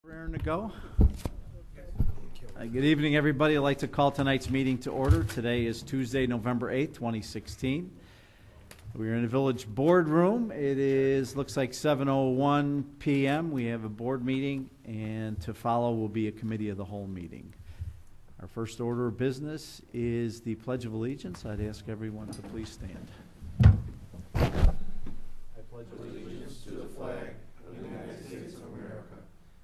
Raring to go. Good evening, everybody. I'd like to call tonight's meeting to order. Today is Tuesday, November 8th, 2016. We're in the village boardroom. It looks like 7:01 p.m. We have a board meeting, and to follow will be a committee of the whole meeting. Our first order of business is the Pledge of Allegiance. I'd ask everyone to please stand. I pledge allegiance to the flag of the United States of America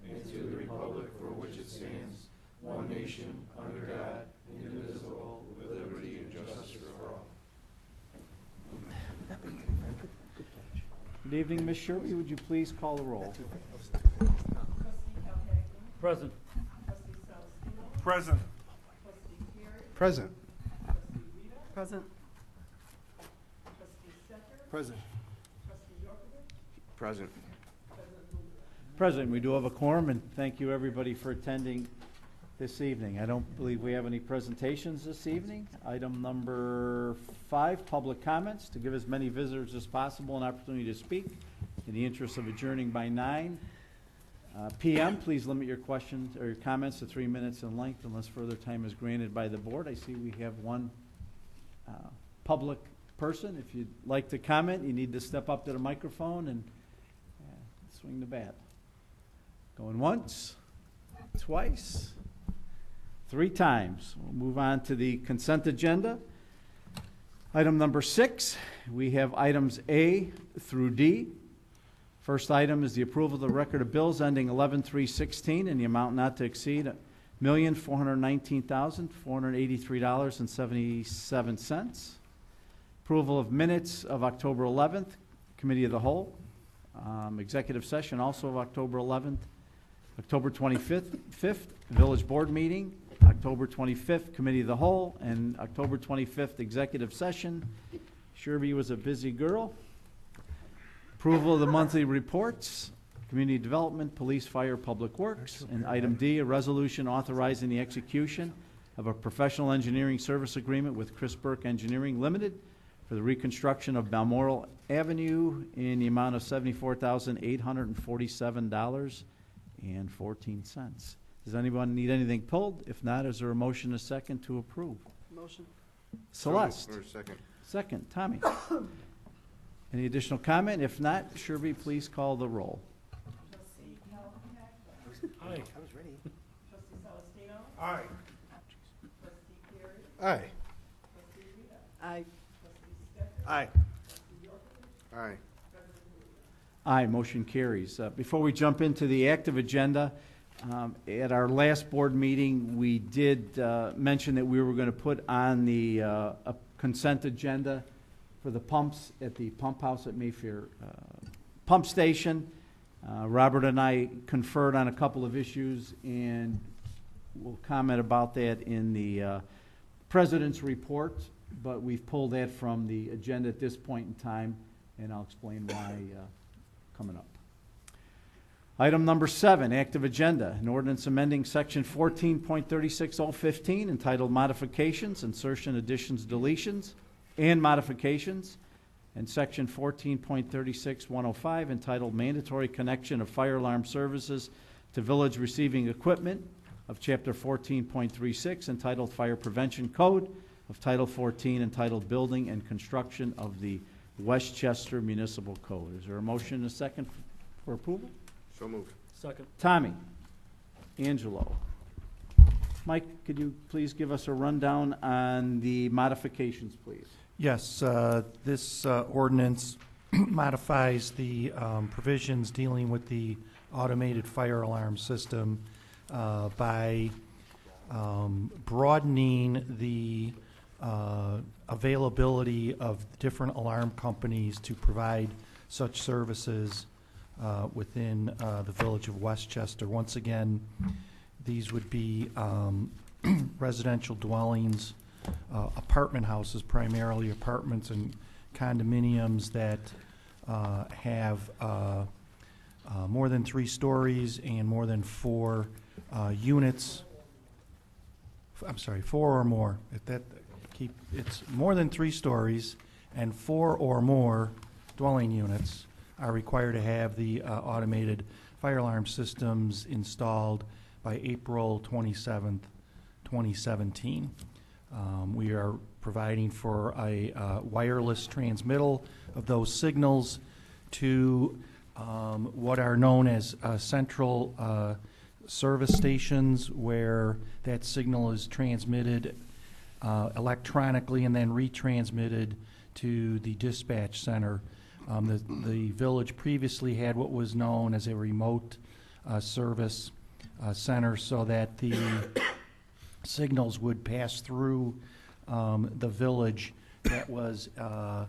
and to the republic for which it stands, one nation, under God, indivisible, with liberty and justice for all. Good evening, Ms. Sherby. Would you please call the roll? Present. Present. Present. Present. Present. Present. President, we do have a quorum, and thank you, everybody, for attending this evening. I don't believe we have any presentations this evening. Item number 5, public comments. To give as many visitors as possible an opportunity to speak. In the interest of adjourning by 9 p.m., please limit your questions or your comments to 3 minutes in length unless further time is granted by the board. I see we have one public person. If you'd like to comment, you need to step up to the microphone and swing the bat. Going once, twice, 3 times. We'll move on to the consent agenda. Item number 6, we have items A through D. First item is the approval of the record of bills ending 11/3/16 in the amount not to exceed $1,419,483.77. Approval of minutes of October 11th, Committee of the Whole. Executive session also of October 11th. October 25th, Village Board meeting. October 25th, Committee of the Whole. And October 25th, Executive session. Sherby was a busy girl. Approval of the monthly reports. Community Development, Police, Fire, Public Works. And item D, a resolution authorizing the execution of a professional engineering service agreement with Chris Burke Engineering Limited for the reconstruction of Balmoral Avenue in the amount of $74,847.14. Does anyone need anything pulled? If not, is there a motion, a second, to approve? Motion. Celeste. Or second. Second. Tommy. Any additional comment? If not, Sherby, please call the roll. Trustee Calhoun. Aye. I was ready. Trustee Celestino. Aye. Trustee Carey. Aye. Trustee Rita. Aye. Trustee Stecker. Aye. Trustee York. Aye. Aye, motion carries. Before we jump into the active agenda, at our last board meeting, we did mention that we were going to put on the a consent agenda for the pumps at the pump house at Mayfair Pump Station. Robert and I conferred on a couple of issues, and we'll comment about that in the President's report, but we've pulled that from the agenda at this point in time, and I'll explain why coming up. Item number 7, active agenda. An ordinance amending section 14.36015 entitled Modifications, Insertion, Additions, Deletions, and Modifications, and section 14.36105 entitled Mandatory Connection of Fire Alarm Services to Village Receiving Equipment of chapter 14.36 entitled Fire Prevention Code of title 14 entitled Building and Construction of the Westchester Municipal Code. Is there a motion and a second for approval? So moved. Second. Tommy. Angelo. Mike, could you please give us a rundown on the modifications, please? Yes, this ordinance modifies the provisions dealing with the automated fire alarm system by broadening the availability of different alarm companies to provide such services within the village of Westchester. Once again, these would be residential dwellings, apartment houses, primarily apartments and condominiums that have more than 3 stories and more than 4 units. I'm sorry, 4 or more. It's more than 3 stories and 4 or more dwelling units are required to have the automated fire alarm systems installed by April 27th, 2017. We are providing for a wireless transmittal of those signals to what are known as central service stations, where that signal is transmitted electronically and then retransmitted to the dispatch center. The village previously had what was known as a remote service center, so that the signals would pass through the village. That was a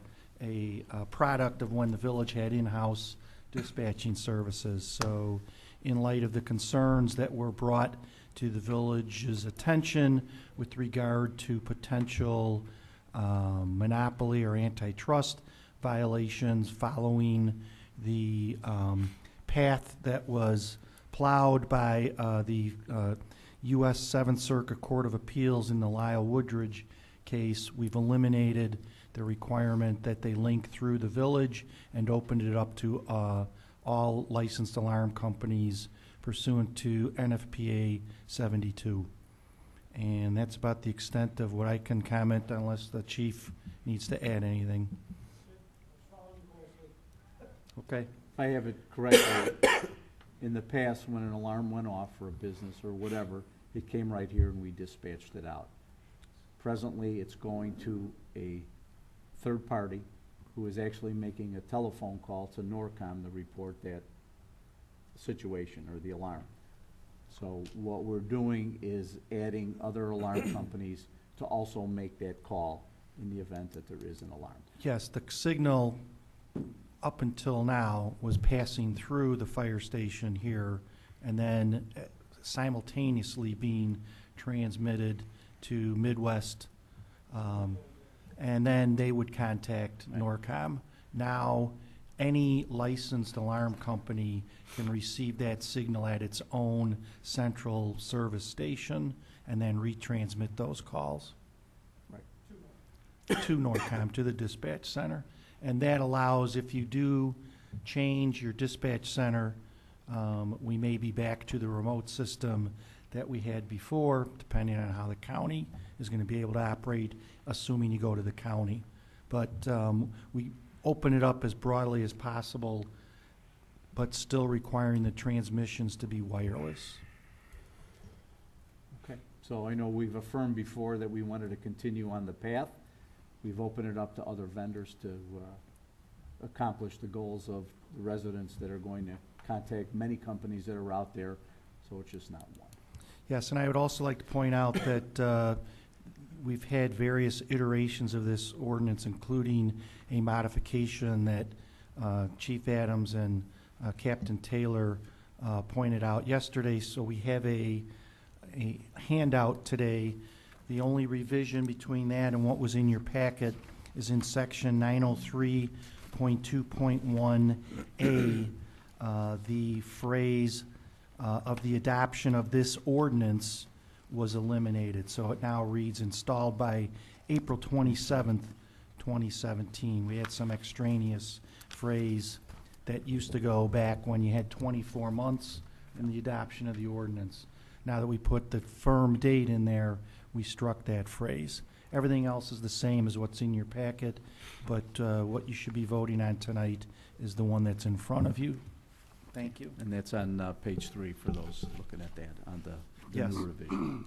product of when the village had in-house dispatching services. So in light of the concerns that were brought to the village's attention with regard to potential monopoly or antitrust violations following the path that was plowed by the U.S. Seventh Circuit Court of Appeals in the Lyle Woodridge case, we've eliminated the requirement that they link through the village and opened it up to all licensed alarm companies pursuant to NFPA 72. And that's about the extent of what I can comment, unless the chief needs to add anything. Okay. If I have it correctly, in the past, when an alarm went off for a business or whatever, it came right here and we dispatched it out. Presently, it's going to a third party who is actually making a telephone call to Norcom to report that situation or the alarm. So what we're doing is adding other alarm companies to also make that call in the event that there is an alarm. Yes, the signal up until now was passing through the fire station here and then simultaneously being transmitted to Midwest, and then they would contact Norcom. Now, any licensed alarm company can receive that signal at its own central service station and then retransmit those calls. Right. To Norcom, to the dispatch center. And that allows, if you do change your dispatch center, we may be back to the remote system that we had before, depending on how the county is going to be able to operate, assuming you go to the county. But we open it up as broadly as possible, but still requiring the transmissions to be wireless. Okay. So I know we've affirmed before that we wanted to continue on the path. We've opened it up to other vendors to accomplish the goals of the residents that are going to contact many companies that are out there, so it's just not one. Yes, and I would also like to point out that we've had various iterations of this ordinance, including a modification that Chief Adams and Captain Taylor pointed out yesterday. So we have a handout today. The only revision between that and what was in your packet is in section 903.2.1A. The phrase of the adoption of this ordinance was eliminated. So it now reads installed by April 27th, 2017. We had some extraneous phrase that used to go back when you had 24 months in the adoption of the ordinance. Now that we put the firm date in there, we struck that phrase. Everything else is the same as what's in your packet, but what you should be voting on tonight is the one that's in front of you. Thank you. And that's on page 3 for those looking at that, on the Yes. new revision.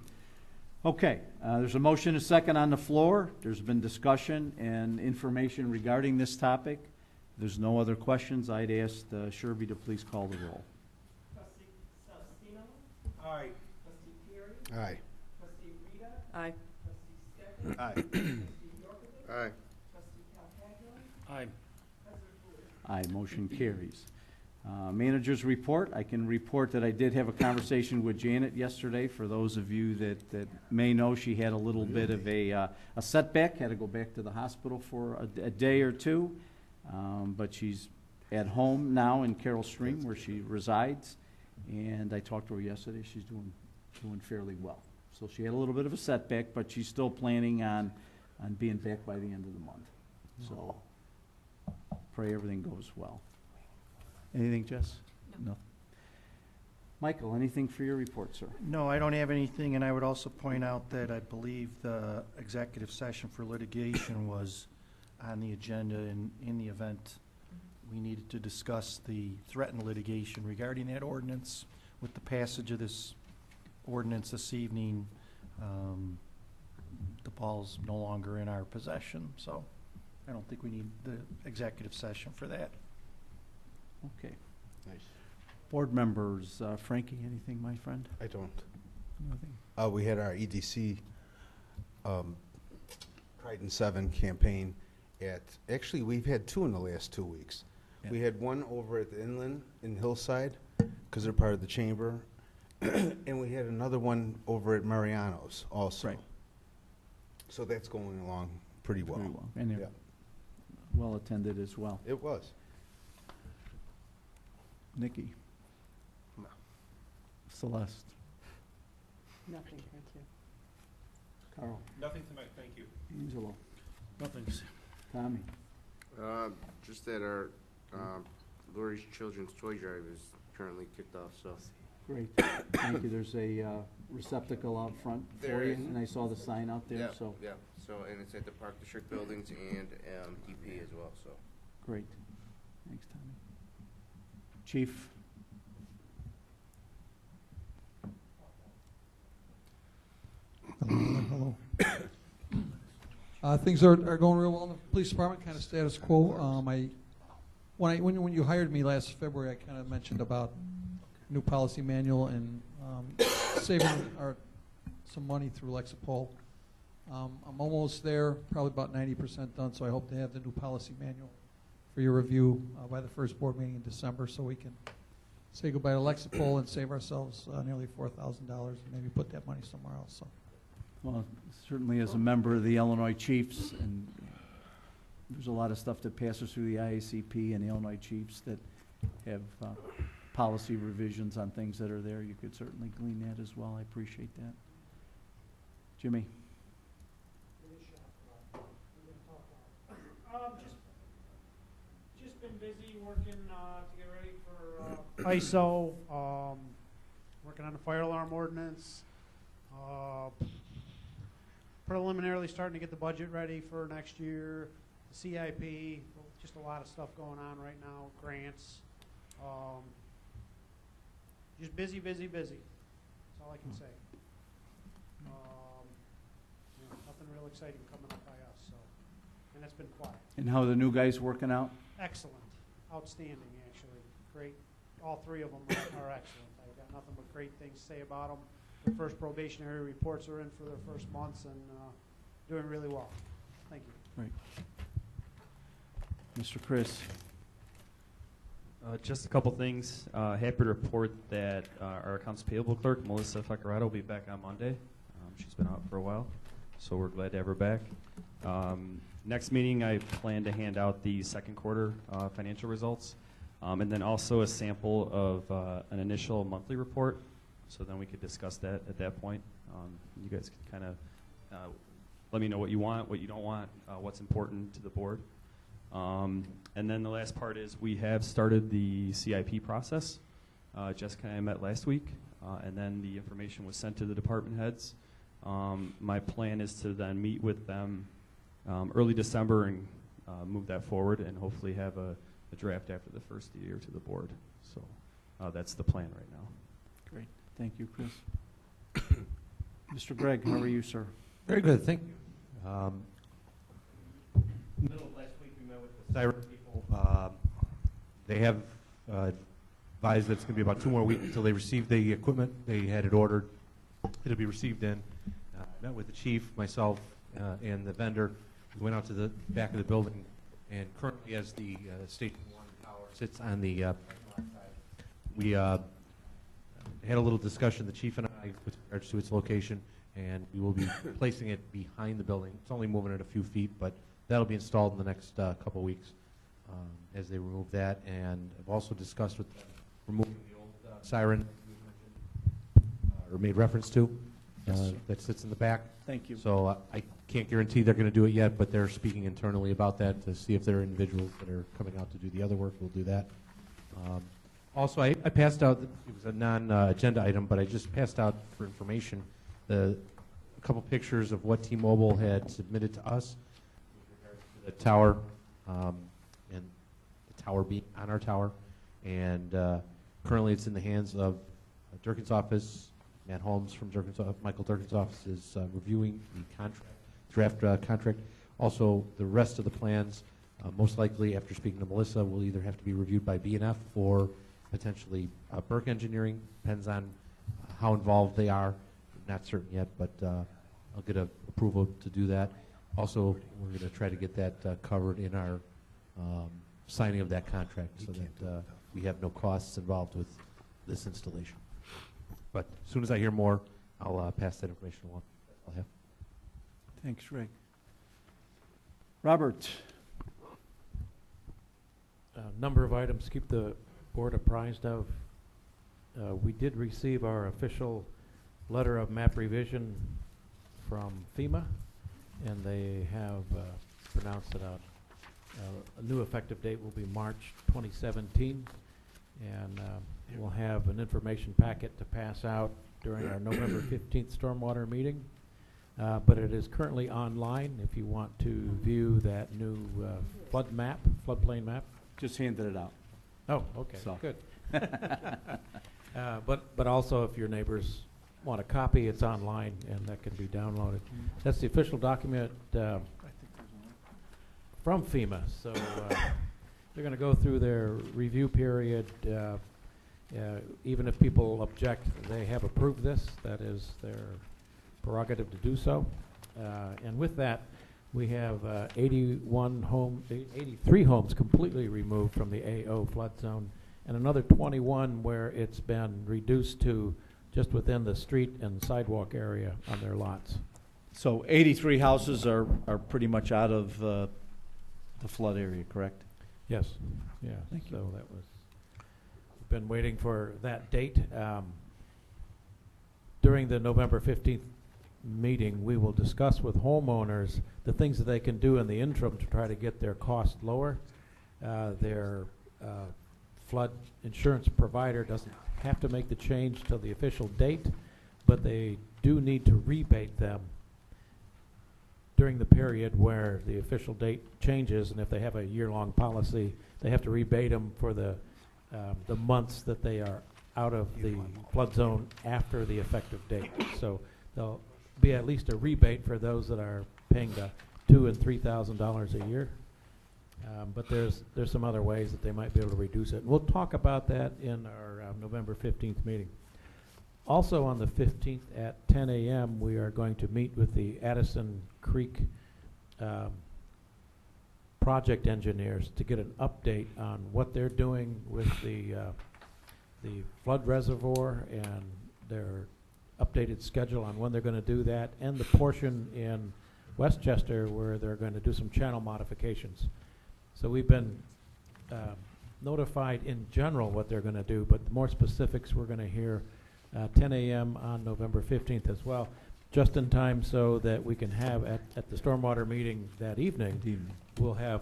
Okay, there's a motion, a second on the floor. There's been discussion and information regarding this topic. If there's no other questions, I'd ask Sherby to please call the roll. Trustee Celestino? Aye. Trustee Perry? Aye. Trustee Rita? Aye. Trustee Stefan? Aye. Trustee Yorkovich? Aye. Trustee Calhoun? Aye. President Bowie? Aye, motion carries. Manager's report. I can report that I did have a conversation with Janet yesterday. For those of you that may know, she had a little bit of a setback, had to go back to the hospital for a day or two. But she's at home now in Carroll Stream where she resides. And I talked to her yesterday. She's doing fairly well. So she had a little bit of a setback, but she's still planning on being back by the end of the month. So pray everything goes well. Anything, Jess? No. Michael, anything for your report, sir? No, I don't have anything, and I would also point out that I believe the executive session for litigation was on the agenda in the event we needed to discuss the threatened litigation regarding that ordinance. With the passage of this ordinance this evening, the ball's no longer in our possession, so I don't think we need the executive session for that. Okay. Nice. Board members, Frankie, anything, my friend? I don't. Nothing? We had our EDC Pride in 7 campaign actually, we've had 2 in the last 2 weeks. Yeah. We had one over at the Inland in Hillside, because they're part of the chamber, and we had another one over at Mariano's also. Right. So that's going along pretty well. Very well. And Yeah, they're well attended as well. it was. Nikki? No. Celeste? Nothing, thank you. Carl? Nothing tonight, thank you. Angelo? Nothing. Tommy? Just that our Lori's Children's Toy Drive is currently kicked off, so. Great, thank you. There's a receptacle out front for There you, is. and I saw the sign out there, so, Yeah, so, and it's at the Park District buildings and DP as well, so. great. Thanks, Tommy. Chief? Hello. Things are going real well in the police department, kind of status quo. When you hired me last February, I kind of mentioned about new policy manual and saving some money through Lexipol. I'm almost there, probably about 90% done, so I hope to have the new policy manual for your review by the first board meeting in December, so we can say goodbye to Lexipol and save ourselves nearly $4,000 and maybe put that money somewhere else. So. Well, certainly as a member of the Illinois Chiefs, and there's a lot of stuff that passes through the IACP and the Illinois Chiefs that have policy revisions on things that are there. You could certainly glean that as well. I appreciate that. Jimmy? Just been busy working to get ready for ISO, working on the fire alarm ordinance, preliminarily starting to get the budget ready for next year, the CIP, just a lot of stuff going on right now, grants. Just busy, busy, busy. That's all I can say. Nothing real exciting coming up by us, so, and it's been quiet. And how are the new guys working out? Excellent, outstanding, actually. Great. All 3 of them are excellent. I've got nothing but great things to say about them. The first probationary reports are in for their first months and doing really well. Thank you. Right. Mr. Chris? Just a couple things. Happy to report that our accounts payable clerk, Melissa Fecarato, will be back on Monday. She's been out for a while, so we're glad to have her back. Next meeting, I plan to hand out the second quarter financial results, and then also a sample of an initial monthly report, so then we could discuss that at that point. You guys can kind of let me know what you want, what you don't want, what's important to the board. And then the last part is we have started the CIP process. Jessica and I met last week, and then the information was sent to the department heads. My plan is to then meet with them early December and move that forward and hopefully have a draft after the first year to the board. So that's the plan right now. Great. Thank you, Chris. Mr. Gregg, how are you, sir? Very good, thank you. Middle of last week, we met with the Siren people. They have advised that it's going to be about 2 more weeks until they receive the equipment. They had it ordered. It'll be received in. Met with the chief, myself, and the vendor. We went out to the back of the building, and currently, as the Station 1 tower sits on the we had a little discussion, the chief and I, with regards to its location, and we will be placing it behind the building. It's only moving it a few feet, but that'll be installed in the next couple weeks as they remove that. And I've also discussed with them removing the old siren or made reference to that sits in the back. Thank you. So I can't guarantee they're going to do it yet, but they're speaking internally about that to see if there are individuals that are coming out to do the other work. We'll do that. Also, I passed out, it was a non-agenda item, but I just passed out for information, a couple pictures of what T-Mobile had submitted to us with regards to the tower, and the tower being on our tower. And currently it's in the hands of Durkin's office. Matt Holmes from Michael Durkin's office is reviewing the draft contract. Also, the rest of the plans, most likely after speaking to Melissa, will either have to be reviewed by B&F or potentially Burke Engineering. Depends on how involved they are. Not certain yet, but I'll get approval to do that. Also, we're going to try to get that covered in our signing of that contract so that we have no costs involved with this installation. But as soon as I hear more, I'll pass that information along. I'll have. Thanks, Rick. Robert? Number of items to keep the board apprised of. We did receive our official letter of map revision from FEMA, and they have pronounced it out. A new effective date will be March 2017, and we'll have an information packet to pass out during our November 15th stormwater meeting. But it is currently online if you want to view that new floodplain map. Just handed it out. Oh, okay, So. good. But also if your neighbors want a copy, it's online and that can be downloaded. That's the official document from FEMA. So they're going to go through their review period. Even if people object, they have approved this. That is their prerogative to do so. And with that, we have 83 homes completely removed from the AO flood zone, and another 21 where it's been reduced to just within the street and sidewalk area on their lots. So 83 houses are pretty much out of the flood area, correct? Yes. Yeah. Thank you. So that was. We've been waiting for that date. During the November 15th meeting, we will discuss with homeowners the things that they can do in the interim to try to get their cost lower. Their flood insurance provider doesn't have to make the change till the official date, but they do need to rebate them during the period where the official date changes, and if they have a year-long policy, they have to rebate them for the months that they are out of the flood zone after the effective date. So there'll be at least a rebate for those that are paying the $2,000 and $3,000 a year. But there's some other ways that they might be able to reduce it. We'll talk about that in our November 15th meeting. Also on the 15th at 10 a.m., we are going to meet with the Addison Creek project engineers to get an update on what they're doing with the flood reservoir and their updated schedule on when they're going to do that, and the portion in Westchester where they're going to do some channel modifications. So we've been notified in general what they're going to do, but the more specifics we're going to hear 10 a.m. on November 15th as well, just in time so that we can have at the stormwater meeting that evening, we'll have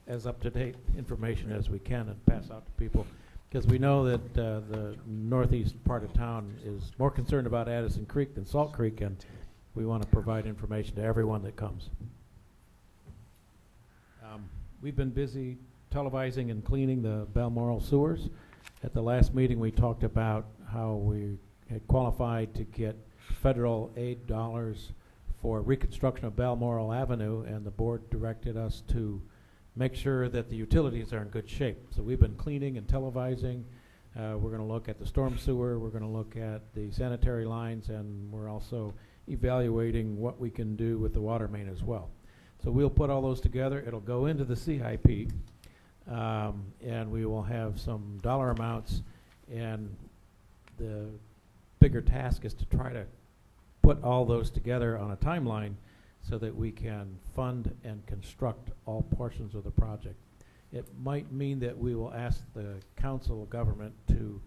as up-to-date information as we can and pass out to people. Because we know that the northeast part of town is more concerned about Addison Creek than Salt Creek, and we want to provide information to everyone that comes. We've been busy televising and cleaning the Balmoral sewers. At the last meeting, we talked about how we had qualified to get federal aid dollars for reconstruction of Balmoral Avenue, and the board directed us to make sure that the utilities are in good shape. So we've been cleaning and televising. We're going to look at the storm sewer. We're going to look at the sanitary lines, and we're also evaluating what we can do with the water main as well. So we'll put all those together. It'll go into the CIP, and we will have some dollar amounts, and the bigger task is to try to put all those together on a timeline so that we can fund and construct all portions of the project. It might mean that we will ask the Council of Government to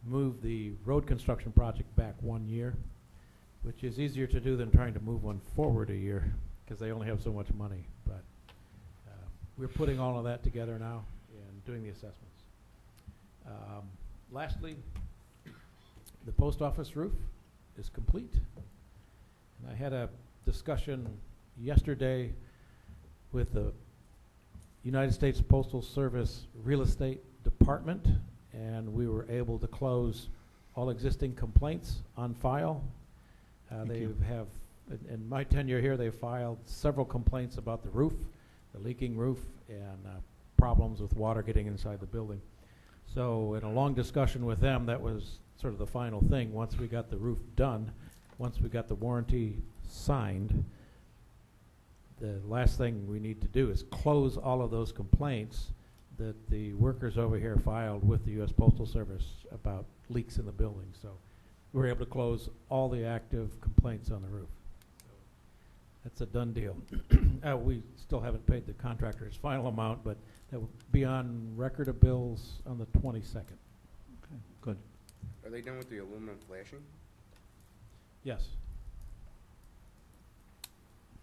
move the road construction project back 1 year, which is easier to do than trying to move one forward a year because they only have so much money. But we're putting all of that together now and doing the assessments. Lastly, the post office roof is complete. And I had a discussion yesterday with the United States Postal Service Real Estate Department, and we were able to close all existing complaints on file. They have, in my tenure here, they filed several complaints about the roof, the leaking roof, and problems with water getting inside the building. So in a long discussion with them, that was sort of the final thing. Once we got the roof done, once we got the warranty signed, the last thing we need to do is close all of those complaints that the workers over here filed with the U.S. Postal Service about leaks in the building. So we were able to close all the active complaints on the roof. So that's a done deal. We still haven't paid the contractor his final amount, but that will be on record of bills on the 22nd. Okay, good. Are they done with the aluminum flashing? Yes.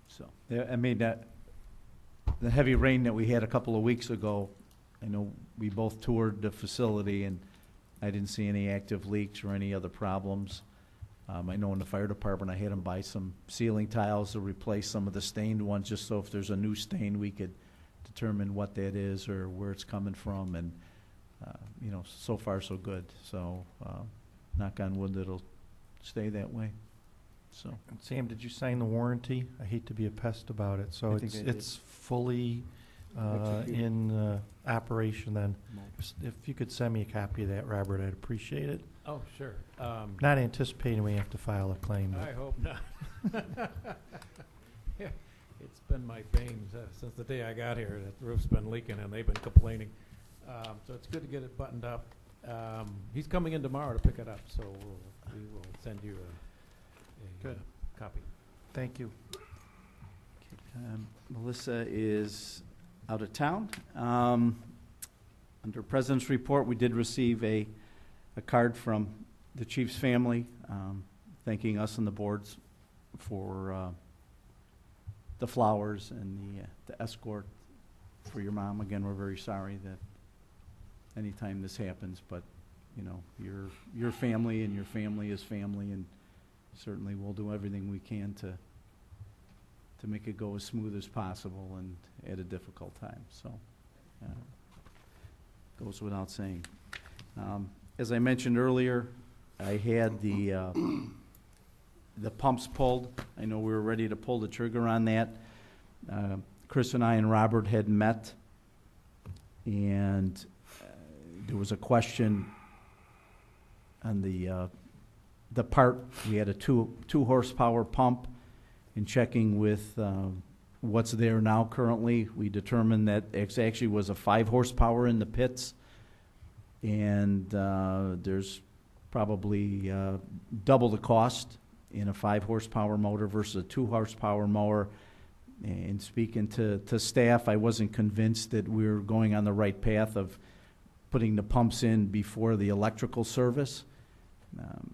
So, Yeah, I mean, the heavy rain that we had a couple of weeks ago, I know we both toured the facility, and I didn't see any active leaks or any other problems. I know in the fire department, I had them buy some ceiling tiles to replace some of the stained ones, just so if there's a new stain, we could determine what that is or where it's coming from. And, you know, so far so good. So, knock on wood, it'll stay that way. So. And Sam, did you sign the warranty? I hate to be a pest about it, so I think I did. it's fully in operation then. If you could send me a copy of that, Robert, I'd appreciate it. Oh, sure. Not anticipating we have to file a claim. I hope not. Yeah, it's been my bane since the day I got here. That the roof's been leaking and they've been complaining. So it's good to get it buttoned up. He's coming in tomorrow to pick it up, so we will send you a copy. Thank you. Melissa is out of town. Under President's Report, we did receive a card from the chief's family thanking us and the boards for the flowers and the escort for your mom. Again, we're very sorry that anytime this happens, but you know, your family and your family is family, and certainly we'll do everything we can to make it go as smooth as possible and at a difficult time. So, goes without saying. As I mentioned earlier, I had the pumps pulled. I know we were ready to pull the trigger on that. Chris and I and Robert had met, and there was a question on the part. We had a two horsepower pump. In checking with what's there now currently, we determined that it actually was a 5 horsepower in the pits, and there's probably double the cost in a 5 horsepower motor versus a 2 horsepower mower. And speaking to staff, I wasn't convinced that we were going on the right path of putting the pumps in before the electrical service.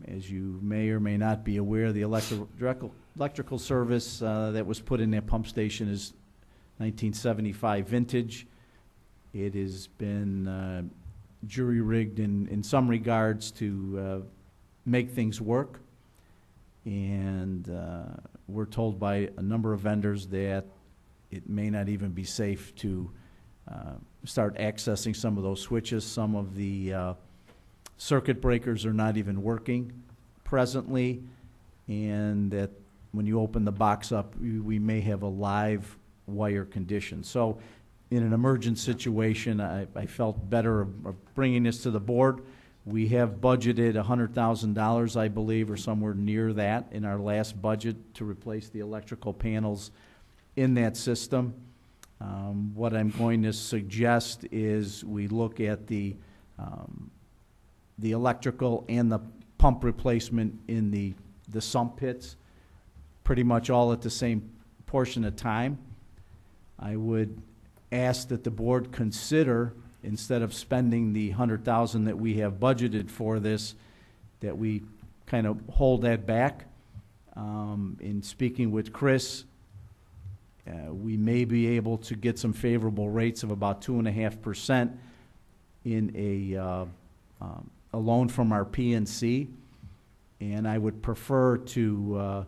As you may or may not be aware, the electrical service that was put in that pump station is 1975 vintage. It has been jury-rigged in some regards to make things work. And we're told by a number of vendors that it may not even be safe to start accessing some of those switches. Some of the circuit breakers are not even working presently, and that when you open the box up, we may have a live wire condition. So in an emergent situation, I felt better of bringing this to the board. We have budgeted $100,000, I believe, or somewhere near that in our last budget to replace the electrical panels in that system. What I'm going to suggest is we look at the electrical and the pump replacement in the sump pits pretty much all at the same portion of time. I would ask that the board consider, instead of spending the $100,000 that we have budgeted for this, that we kind of hold that back. In speaking with Chris, we may be able to get some favorable rates of about 2.5% in a loan from our PNC, and I would prefer to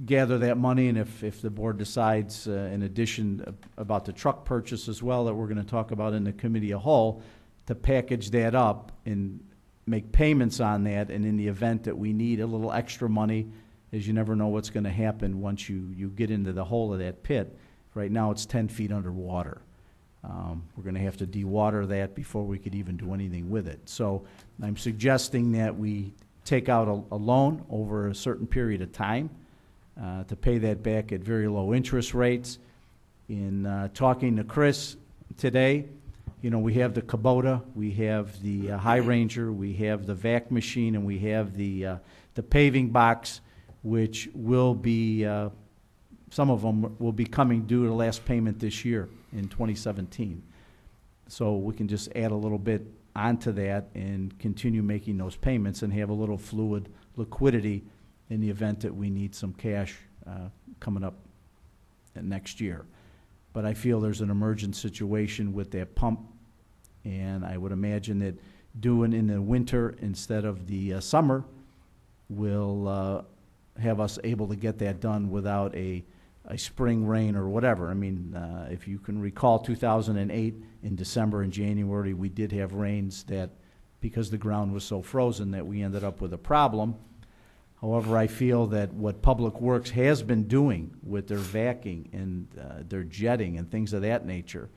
gather that money, and if the board decides, in addition about the truck purchase as well, that we're going to talk about in the committee of whole, to package that up and make payments on that, and in the event that we need a little extra money, as you never know what's going to happen once you get into the hole of that pit. Right now, it's 10 feet underwater. We're going to have to dewater that before we could even do anything with it. So I'm suggesting that we take out a loan over a certain period of time to pay that back at very low interest rates. In talking to Chris today, you know, we have the Kubota, we have the High Ranger, we have the vac machine, and we have the paving box, which will be, some of them will be coming due the last payment this year in 2017. So we can just add a little bit onto that and continue making those payments and have a little fluid liquidity in the event that we need some cash coming up next year. But I feel there's an emergent situation with that pump, and I would imagine that doing in the winter instead of the summer will have us able to get that done without a spring rain or whatever. I mean, if you can recall 2008, in December and January, we did have rains that, because the ground was so frozen, that we ended up with a problem. However, I feel that what Public Works has been doing with their vacuuming and their jetting and things of that nature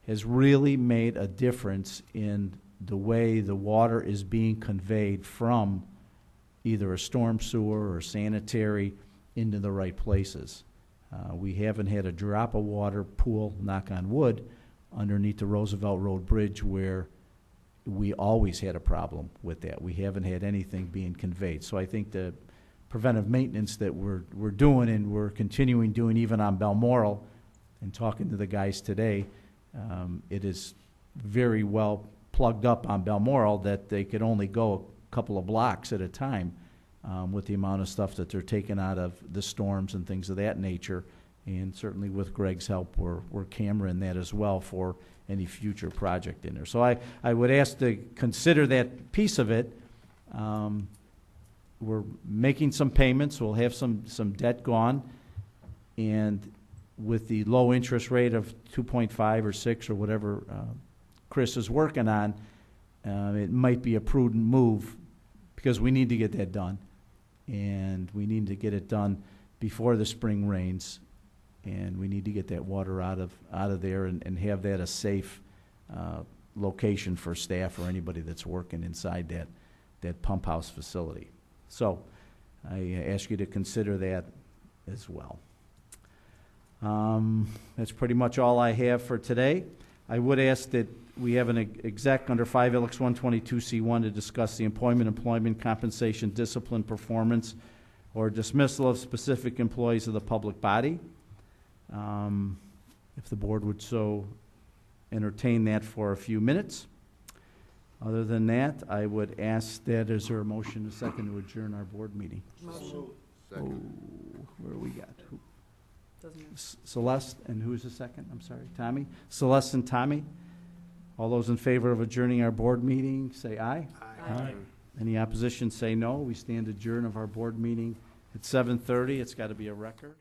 has really made a difference in the way the water is being conveyed from either a storm sewer or sanitary into the right places. We haven't had a drop of water pool, knock on wood, underneath the Roosevelt Road Bridge, where we always had a problem with that. We haven't had anything being conveyed. So I think the preventive maintenance that we're doing, and we're continuing doing even on Balmoral, and talking to the guys today, it is very well plugged up on Balmoral that they could only go a couple of blocks at a time with the amount of stuff that they're taking out of the storms and things of that nature. And certainly with Greg's help, we're cameraing that as well for any future project in there. So I would ask to consider that piece of it. We're making some payments. We'll have some debt gone. And with the low interest rate of 2.5 or 6 or whatever Chris is working on, it might be a prudent move, because we need to get that done. And we need to get it done before the spring rains. And we need to get that water out of there and have that a safe location for staff or anybody that's working inside that pump house facility. So I ask you to consider that as well. That's pretty much all I have for today. I would ask that we have an exec under 5 LX 122C1 to discuss the employment, compensation, discipline, performance, or dismissal of specific employees of the public body. If the board would so entertain that for a few minutes. Other than that, I would ask that, is there a motion, a second, to adjourn our board meeting? Motion. Second. Where we got? Who? Doesn't matter. Celeste, and who's the second? I'm sorry, Tommy? Celeste and Tommy? All those in favor of adjourning our board meeting, say aye. Aye. Any opposition, say no. We stand adjourned of our board meeting at 7:30. It's got to be a record.